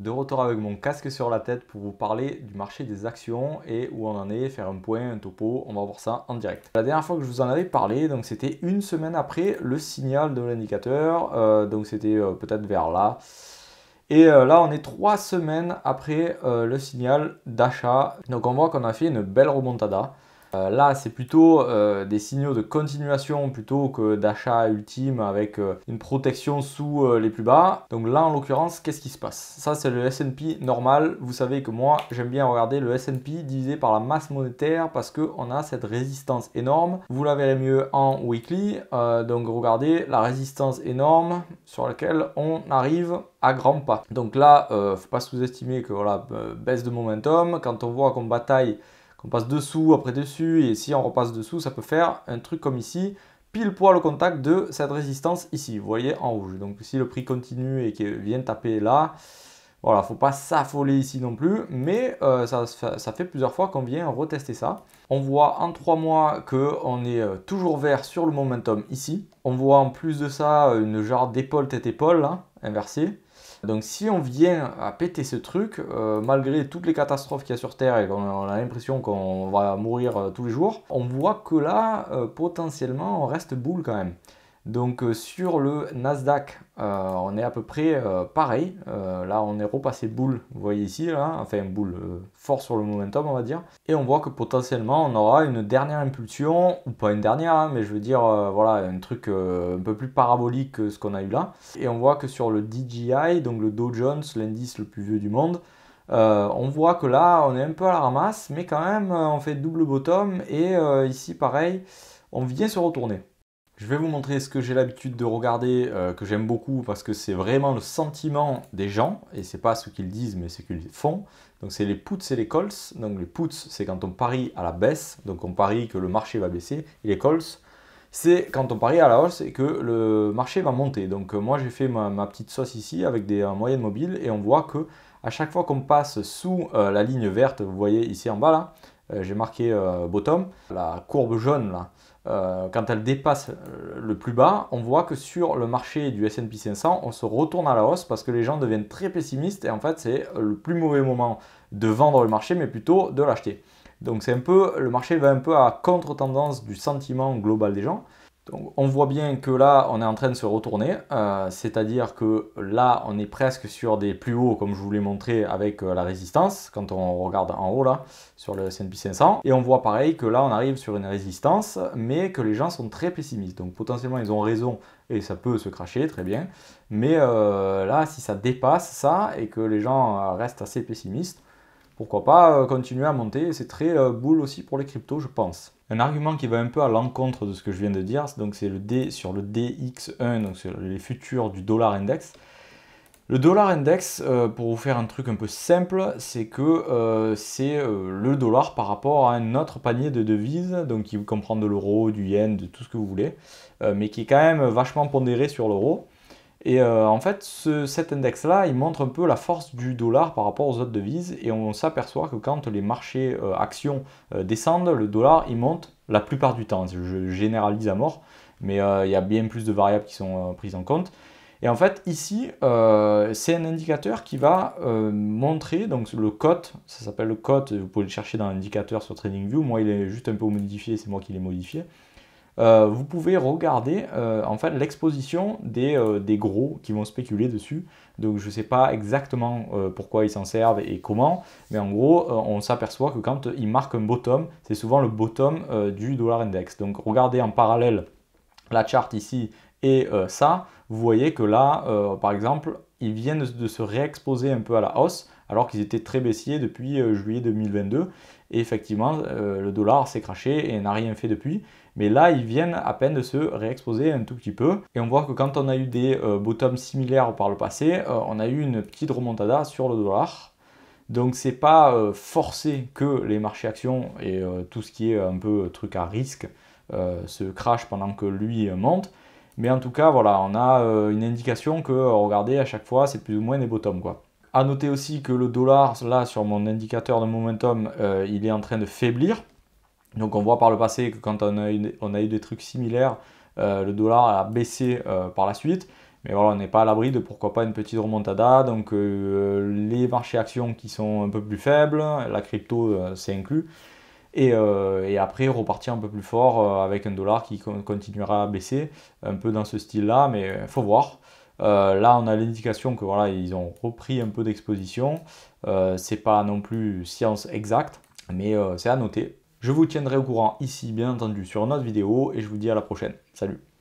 De retour avec mon casque sur la tête pour vous parler du marché des actions et où on en est, faire un point, un topo, on va voir ça en direct. La dernière fois que je vous en avais parlé, donc c'était une semaine après le signal de l'indicateur, donc c'était peut-être vers là. Et là on est 3 semaines après le signal d'achat, donc on voit qu'on a fait une belle remontada. Là, c'est plutôt des signaux de continuation plutôt que d'achat ultime avec une protection sous les plus bas. Donc là, en l'occurrence, qu'est-ce qui se passe? Ça, c'est le S&P normal. Vous savez que moi, j'aime bien regarder le S&P divisé par la masse monétaire parce qu'on a cette résistance énorme. Vous la verrez mieux en weekly. Donc regardez la résistance énorme sur laquelle on arrive à grands pas. Donc là, faut pas sous-estimer que voilà, baisse de momentum. Quand on voit qu'on bataille, on passe dessous, après dessus, et si on repasse dessous, ça peut faire un truc comme ici, pile poil au contact de cette résistance ici, vous voyez en rouge. Donc si le prix continue et qu'il vient taper là, voilà, faut pas s'affoler ici non plus, mais ça fait plusieurs fois qu'on vient retester ça. On voit en 3 mois qu'on est toujours vert sur le momentum ici. On voit en plus de ça une genre d'épaule tête-épaule, là, inversée. Donc si on vient à péter ce truc, malgré toutes les catastrophes qu'il y a sur Terre et qu'on a l'impression qu'on va mourir tous les jours, on voit que là, potentiellement, on reste boule quand même. Donc sur le Nasdaq, on est à peu près pareil. Là, on est repassé boule, vous voyez ici, là, enfin boule fort sur le momentum, on va dire. Et on voit que potentiellement, on aura une dernière impulsion, ou pas une dernière, hein, mais je veux dire, voilà, un truc un peu plus parabolique que ce qu'on a eu là. Et on voit que sur le DJI, donc le Dow Jones, l'indice le plus vieux du monde, on voit que là, on est un peu à la ramasse, mais quand même, on fait double bottom, et ici, pareil, on vient se retourner. Je vais vous montrer ce que j'ai l'habitude de regarder, que j'aime beaucoup parce que c'est vraiment le sentiment des gens et c'est pas ce qu'ils disent mais ce qu'ils font. Donc c'est les puts et les calls. Donc les puts c'est quand on parie à la baisse, donc on parie que le marché va baisser, et les calls c'est quand on parie à la hausse et que le marché va monter. Donc moi j'ai fait ma petite sauce ici avec des moyennes mobiles et on voit que à chaque fois qu'on passe sous la ligne verte, vous voyez ici en bas là, j'ai marqué bottom, la courbe jaune là. Quand elle dépasse le plus bas, on voit que sur le marché du S&P 500, on se retourne à la hausse parce que les gens deviennent très pessimistes et en fait c'est le plus mauvais moment de vendre le marché mais plutôt de l'acheter. Donc c'est un peu, le marché va un peu à contre-tendance du sentiment global des gens. Donc on voit bien que là on est en train de se retourner, c'est-à-dire que là on est presque sur des plus hauts comme je vous l'ai montré avec la résistance quand on regarde en haut là sur le S&P 500, et on voit pareil que là on arrive sur une résistance mais que les gens sont très pessimistes, donc potentiellement ils ont raison et ça peut se cracher très bien, mais là si ça dépasse ça et que les gens restent assez pessimistes, pourquoi pas continuer à monter. C'est très bull aussi pour les cryptos, je pense. Un argument qui va un peu à l'encontre de ce que je viens de dire, donc c'est le D sur le DX1, donc sur les futurs du dollar index. Le dollar index, pour vous faire un truc un peu simple, c'est que c'est le dollar par rapport à un autre panier de devises, donc qui comprend de l'euro, du yen, de tout ce que vous voulez, mais qui est quand même vachement pondéré sur l'euro. Et en fait, cet index-là, il montre un peu la force du dollar par rapport aux autres devises. Et on s'aperçoit que quand les marchés actions descendent, le dollar, il monte la plupart du temps. Je généralise à mort, mais il y a bien plus de variables qui sont prises en compte. Et en fait, ici, c'est un indicateur qui va montrer donc le COT, ça s'appelle le COT, vous pouvez le chercher dans l'indicateur sur TradingView. Moi, il est juste un peu modifié, c'est moi qui l'ai modifié. Vous pouvez regarder en fait l'exposition des gros qui vont spéculer dessus. Donc je ne sais pas exactement pourquoi ils s'en servent et comment, mais en gros on s'aperçoit que quand ils marquent un bottom, c'est souvent le bottom du dollar index. Donc regardez en parallèle la charte ici et ça, vous voyez que là par exemple ils viennent de se réexposer un peu à la hausse alors qu'ils étaient très baissiers depuis juillet 2022, et effectivement le dollar s'est crashé et n'a rien fait depuis. Mais là, ils viennent à peine de se réexposer un tout petit peu. Et on voit que quand on a eu des bottoms similaires par le passé, on a eu une petite remontada sur le dollar. Donc c'est pas forcé que les marchés actions et tout ce qui est un peu truc à risque se crash pendant que lui monte. Mais en tout cas, voilà, on a une indication que, regardez, à chaque fois, c'est plus ou moins des bottoms, quoi. À noter aussi que le dollar, là, sur mon indicateur de momentum, il est en train de faiblir. Donc on voit par le passé que quand on a eu des trucs similaires, le dollar a baissé par la suite. Mais voilà, on n'est pas à l'abri de pourquoi pas une petite remontada. Donc les marchés actions qui sont un peu plus faibles, la crypto c'est inclus. Et après repartir un peu plus fort avec un dollar qui continuera à baisser, un peu dans ce style-là, mais il faut voir. Là, on a l'indication que voilà, ils ont repris un peu d'exposition. C'est pas non plus science exacte, mais c'est à noter. Je vous tiendrai au courant ici, bien entendu, sur une autre vidéo et je vous dis à la prochaine. Salut!